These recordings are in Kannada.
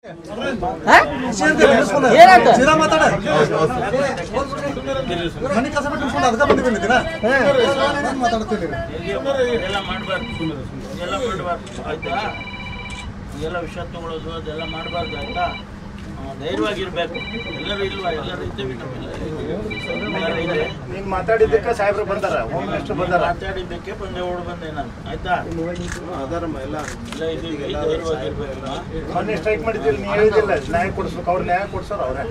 ವಿಷಯ ತಗೊಳ್ಳೋದು ಅದೆಲ್ಲ ಮಾಡಬಾರ್ದು ಆಯ್ತಾ. ಧೈರ್ಯವಾಗಿರ್ಬೇಕು. ಎಲ್ಲರೂ ಇಲ್ವಾ? ಎಲ್ಲರೂ ಇದ್ದೀವಿ. ನೀನ್ ಮಾತಾಡಿದ್ದಕ್ಕೆ ಸಾಹೇಬ್ರು ಬಂದಾರ, ಹೋಮ್ ಮಿನಿಸ್ಟರ್ ಬಂದಾರ. ಮಾತಾಡಿದ್ದಕ್ಕೆ ಓಡ್ ಬಂದೆ ನಾನು ಆಯ್ತಾ. ಮೊನ್ನೆ ಸ್ಟ್ರೈಕ್ ಮಾಡಿದ್ದಿಲ್ಲ, ನೀ ಹೇಳಿದಿಲ್ಲ ನ್ಯಾಯ ಕೊಡಿಸ್ಬೇಕು, ಅವ್ರು ನ್ಯಾಯ ಕೊಡ್ಸಾರ. ಅವ್ರೆ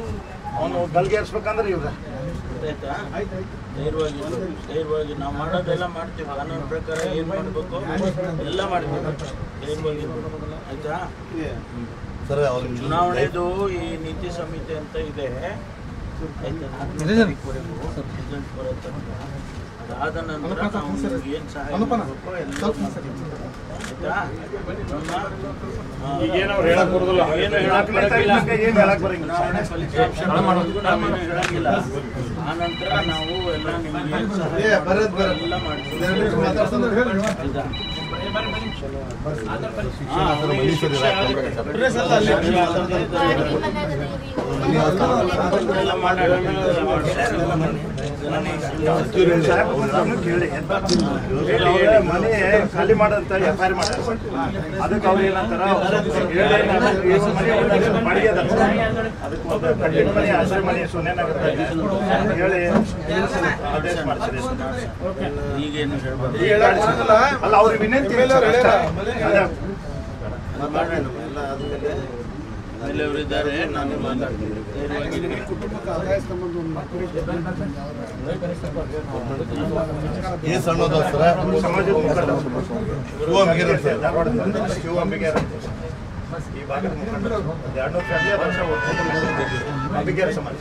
ಅವನು ಗಲ್ಗೇರಿಸ್ಬೇಕಂದ್ರೆ ಇವ್ರ ಆಯ್ತಾ. ಧೈರ್ಯವಾಗಿ ನಾವು ಮಾಡೋದೆಲ್ಲ ಮಾಡ್ತೀವಿ. ಕಾನೂನು ಪ್ರಕಾರ ಏನ್ ಮಾಡ್ಬೇಕು ಎಲ್ಲ ಮಾಡ್ತೀವಿ. ಧೈರ್ಯವಾಗಿರ್ಬೇಕು ಆಯ್ತಾ. ಚುನಾವಣೆದು ಈ ನೀತಿ ಸಮಿತಿ ಅಂತ ಇದೆ ಅದಾದ ನಂತರ ನಾವು ಏನ್ ಸಹಾಯ ಮಾಡಬೇಕು ಎಲ್ಲ ಹೇಳಂಗಿಲ್ಲ. ಆ ನಂತರ ನಾವು ಎಲ್ಲ ನಿಮ್ಗೆ ಎಲ್ಲ ಮಾಡ್ತೀವಿ. ಮನೆ ಖಾಲಿ ಮಾಡಂತ FIR ಮಾಡ್ತಾರೆ. ಅದಕ್ಕೆ ಅವ್ರು ಏನಂತಾರ ಬಾಡಿಗೆ ಅದ, ಅದಕ್ಕೆ ಒಂದು ಕಟ್ಟಿನ ಮನೆ ಆಶ್ರಯ ಮನೆ ಸೊನ್ನೆನಾಗುತ್ತೆ ಹೇಳಿ ಆದೇಶ ಮಾಡ್ತಾರೆ. ಈಗೇನು ಹೇಳ್ಬೋದು ಅಲ್ಲ, ಅವ್ರಿಗೆ ವಿನಂತಿ ಇದ್ದಾರೆ. ನಾನು ಈ ಭಾಗದ ಮುಖಂಡರು 200 ಫ್ಯಾಮಿಲಿ ವರ್ಷ ಅಂಬಿಗೇರ ಸಮಾಜ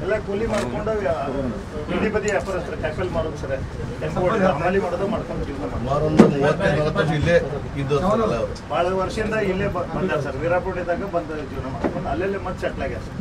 ಎಲ್ಲ ಕೂಲಿ ಮಾಡ್ಕೊಂಡು ಬೀದಿ ಬದಿ ವ್ಯಾಪಾರಸ್ಥರು ಟ್ಯಾಕಲ್ ಮಾಡೋದು ಸರ್, ಅಮಲಿ ಮಾಡೋದು ಮಾಡ್ಕೊಂಡು ಜೀವನ ಭಾಳ ವರ್ಷದಿಂದ ಇಲ್ಲೇ ಬಂದಾರ ಸರ್. ವೀರಾಪುರದಾಗ ಬಂದ ಜೀವನ ಮಾಡ್ಕೊಂಡು ಅಲ್ಲೆಲ್ಲೇ ಮತ್ತೆ ಸೆಟ್ಲ್ ಆಗ್ಯಾರ ಸರ್.